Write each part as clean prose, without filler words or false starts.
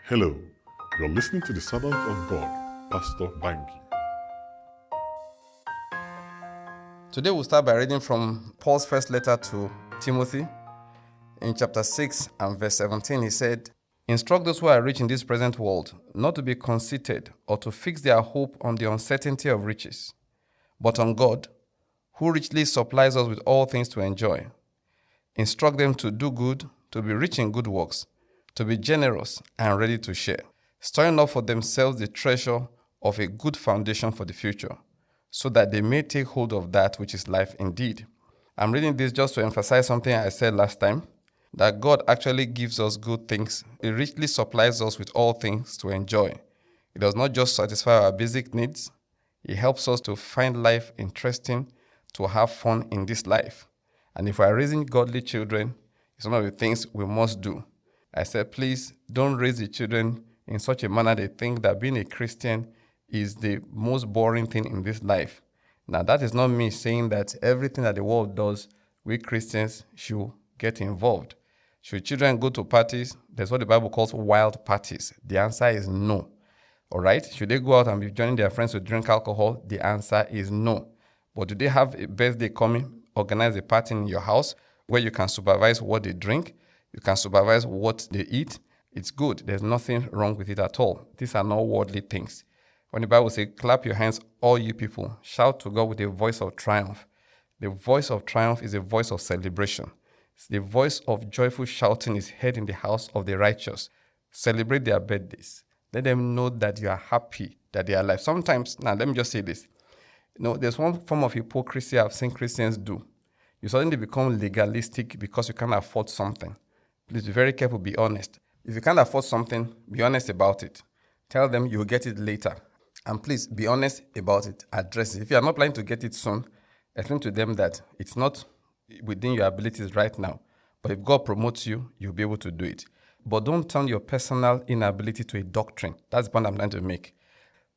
Hello, you're listening to the Servant of God, Pastor Bangi. Today we'll start by reading from Paul's first letter to Timothy. In chapter 6 and verse 17, he said, "Instruct those who are rich in this present world not to be conceited or to fix their hope on the uncertainty of riches, but on God, who richly supplies us with all things to enjoy. Instruct them to do good, to be rich in good works, to be generous and ready to share, storing up for themselves the treasure of a good foundation for the future, so that they may take hold of that which is life indeed." I'm reading this just to emphasize something I said last time, that God actually gives us good things. He richly supplies us with all things to enjoy. It does not just satisfy our basic needs. It helps us to find life interesting, to have fun in this life. And if we are raising godly children, it's one of the things we must do. I said, please don't raise the children in such a manner they think that being a Christian is the most boring thing in this life. Now, that is not me saying that everything that the world does, we Christians should get involved. Should children go to parties? That's what the Bible calls wild parties. The answer is no. All right? Should they go out and be joining their friends to drink alcohol? The answer is no. But do they have a birthday coming? Organize a party in your house where you can supervise what they drink? You can supervise what they eat. It's good. There's nothing wrong with it at all. These are not worldly things. When the Bible says, "Clap your hands, all you people, shout to God with a voice of triumph." The voice of triumph is a voice of celebration. The voice of joyful shouting is heard in the house of the righteous. Celebrate their birthdays. Let them know that you are happy, that they are alive. Sometimes, now let me just say this. There's one form of hypocrisy I've seen Christians do. You suddenly become legalistic because you can't afford something. Please be very careful, be honest. If you can't afford something, be honest about it. Tell them you'll get it later. And please be honest about it. Address it. If you are not planning to get it soon, explain to them that it's not within your abilities right now. But if God promotes you, you'll be able to do it. But don't turn your personal inability to a doctrine. That's the point I'm trying to make.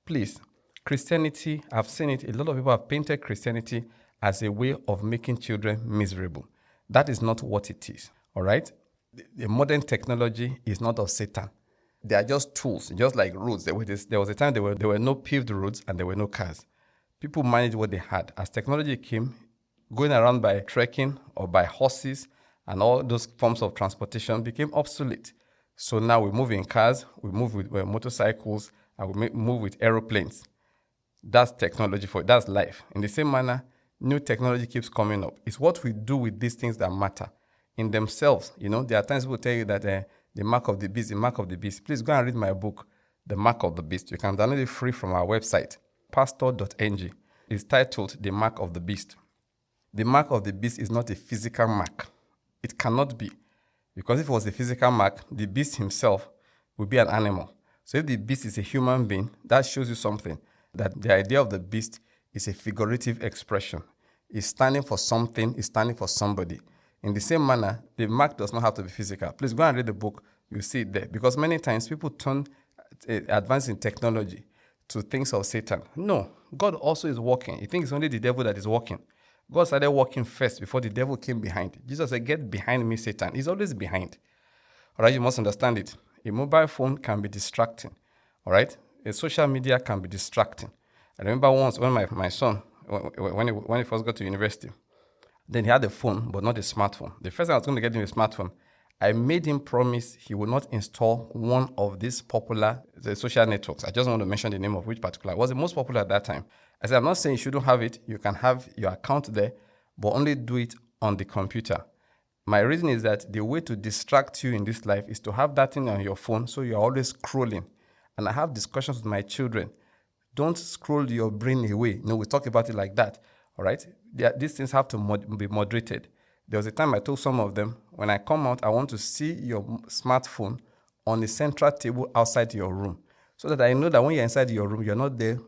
Please, Christianity, I've seen it. A lot of people have painted Christianity as a way of making children miserable. That is not what it is. All right? The modern technology is not of Satan. They are just tools, just like roads. There was a time there were no paved roads and there were no cars. People managed what they had. As technology came, going around by trekking or by horses and all those forms of transportation became obsolete. So now we move in cars, we move with motorcycles, and we move with aeroplanes. That's technology that's life. In the same manner, new technology keeps coming up. It's what we do with these things that matter. In themselves, there are times people tell you that the mark of the beast. Please go and read my book, The Mark of the Beast. You can download it free from our website, pastor.ng. It's titled The Mark of the Beast. The mark of the beast is not a physical mark. It cannot be. Because if it was a physical mark, the beast himself would be an animal. So if the beast is a human being, that shows you something, that the idea of the beast is a figurative expression. It's standing for something, it's standing for somebody. In the same manner, the mark does not have to be physical. Please go and read the book. You'll see it there. Because many times people turn advance in technology to things of Satan. No, God also is working. You think it's only the devil that is working. God started working first before the devil came behind. Jesus said, "Get behind me, Satan." He's always behind. All right, you must understand it. A mobile phone can be distracting. All right, a social media can be distracting. I remember once when my son, when he first got to university, then he had a phone, but not a smartphone. The first time I was going to get him a smartphone, I made him promise he would not install one of these popular social networks. I just want to mention the name of which particular. It was the most popular at that time. I said, I'm not saying you shouldn't have it. You can have your account there, but only do it on the computer. My reason is that the way to distract you in this life is to have that thing on your phone so you're always scrolling. And I have discussions with my children. Don't scroll your brain away. We talk about it like that. All right? These things have to be moderated. There was a time I told some of them, when I come out, I want to see your smartphone on the central table outside your room, so that I know that when you're inside your room, you're not there,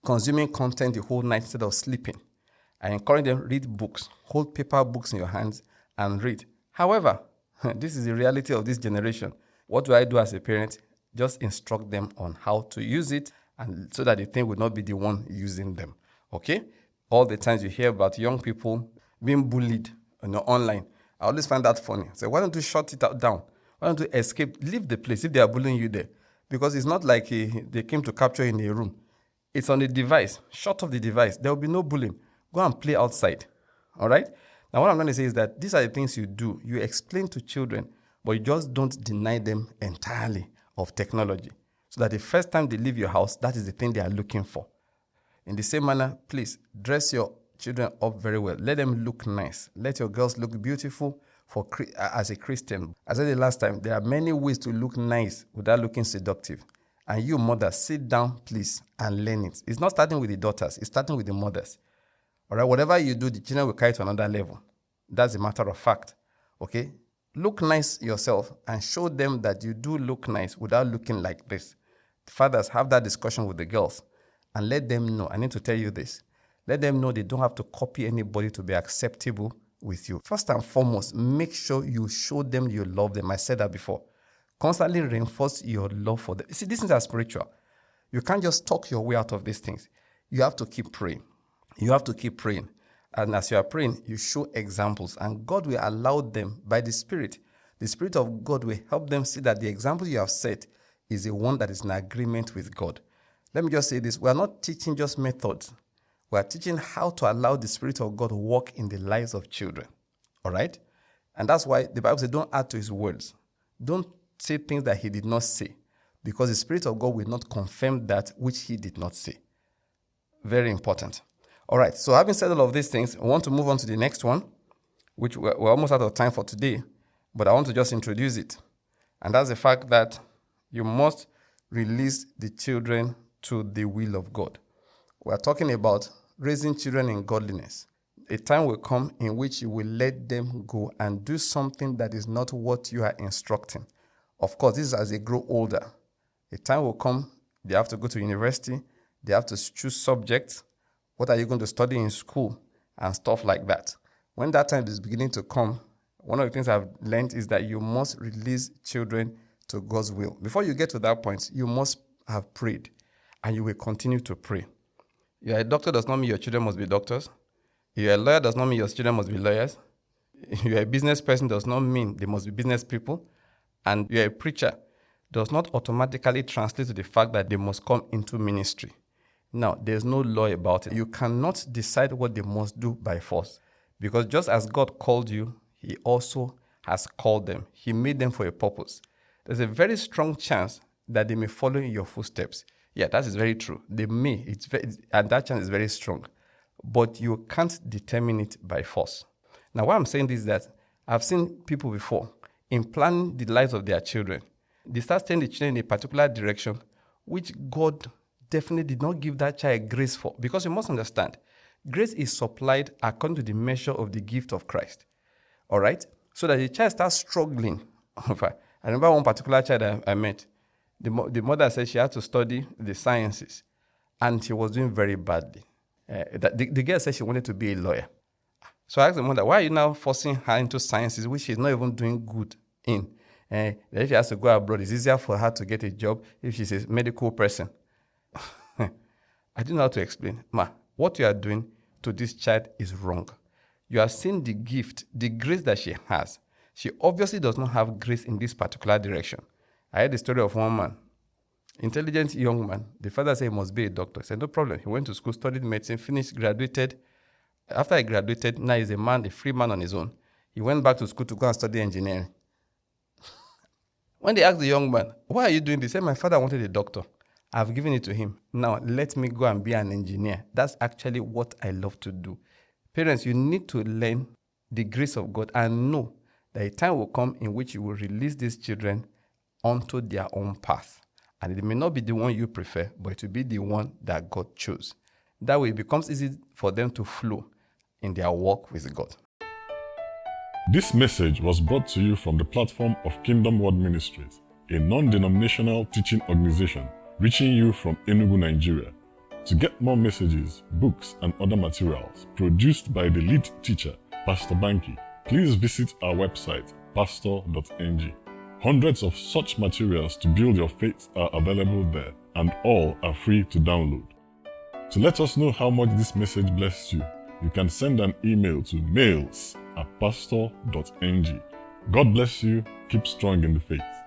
consuming content the whole night instead of sleeping. I encourage them, read books, hold paper books in your hands and read. However, this is the reality of this generation. What do I do as a parent? Just instruct them on how to use it, and so that the thing would not be the one using them. Okay? All the times you hear about young people being bullied online, I always find that funny. So why don't you shut it down? Why don't you escape? Leave the place if they are bullying you there. Because it's not like they came to capture you in a room. It's on the device. Shut off the device. There will be no bullying. Go and play outside. All right? Now, what I'm going to say is that these are the things you do. You explain to children, but you just don't deny them entirely of technology. So that the first time they leave your house, that is the thing they are looking for. In the same manner, please dress your children up very well. Let them look nice. Let your girls look beautiful as a Christian. As I said the last time, there are many ways to look nice without looking seductive. And you mothers, sit down, please, and learn it. It's not starting with the daughters. It's starting with the mothers. All right, whatever you do, the children will carry to another level. That's a matter of fact. Okay? Look nice yourself and show them that you do look nice without looking like this. Fathers, have that discussion with the girls and let them know. I need to tell you this. Let them know they don't have to copy anybody to be acceptable with you. First and foremost, make sure you show them you love them. I said that before. Constantly reinforce your love for them. See, these things are spiritual. You can't just talk your way out of these things. You have to keep praying. You have to keep praying. And as you are praying, you show examples. And God will allow them by the Spirit. The Spirit of God will help them see that the example you have set is the one that is in agreement with God. Let me just say this. We are not teaching just methods. We are teaching how to allow the Spirit of God to work in the lives of children. All right? And that's why the Bible says don't add to his words. Don't say things that he did not say, because the Spirit of God will not confirm that which he did not say. Very important. All right, so having said all of these things, I want to move on to the next one, which we're almost out of time for today, but I want to just introduce it. And that's the fact that you must release the children to the will of God. We're talking about raising children in godliness. A time will come in which you will let them go and do something that is not what you are instructing. Of course, this is as they grow older. A time will come, they have to go to university, they have to choose subjects. What are you going to study in school? And stuff like that. When that time is beginning to come, one of the things I've learned is that you must release children to God's will. Before you get to that point, you must have prayed, and you will continue to pray. You're a doctor does not mean your children must be doctors. You're a lawyer does not mean your children must be lawyers. You're a business person does not mean they must be business people. And you're a preacher does not automatically translate to the fact that they must come into ministry. Now, there's no law about it. You cannot decide what they must do by force. Because just as God called you, he also has called them. He made them for a purpose. There's a very strong chance that they may follow in your footsteps. Yeah, that is very true. They may, and that chance is very strong. But you can't determine it by force. Now, why I'm saying this is that I've seen people before, in planning the lives of their children, they start sending the children in a particular direction, which God definitely did not give that child grace for. Because you must understand, grace is supplied according to the measure of the gift of Christ. All right? So that the child starts struggling. I remember one particular child I met. The mother said she had to study the sciences, and she was doing very badly. The girl said she wanted to be a lawyer. So I asked the mother, why are you now forcing her into sciences, which she's not even doing good in? If she has to go abroad, it's easier for her to get a job if she's a medical person. I didn't know how to explain. Ma, what you are doing to this child is wrong. You are seeing the gift, the grace that she has. She obviously does not have grace in this particular direction. I heard the story of one man, intelligent young man. The father said he must be a doctor. I said, no problem. He went to school, studied medicine, finished, graduated. After he graduated, now he's a free man on his own. He went back to school to go and study engineering. When they asked the young man, why are you doing this? He said, my father wanted a doctor. I've given it to him. Now, let me go and be an engineer. That's actually what I love to do. Parents, you need to learn the grace of God and know that a time will come in which you will release these children onto their own path. And it may not be the one you prefer, but it will be the one that God chose. That way, it becomes easy for them to flow in their walk with God. This message was brought to you from the platform of Kingdom Word Ministries, a non-denominational teaching organization reaching you from Enugu, Nigeria. To get more messages, books, and other materials produced by the lead teacher, Pastor Banky, please visit our website, pastor.ng. Hundreds of such materials to build your faith are available there, and all are free to download. To let us know how much this message blessed you, you can send an email to mails@pastor.ng. God bless you. Keep strong in the faith.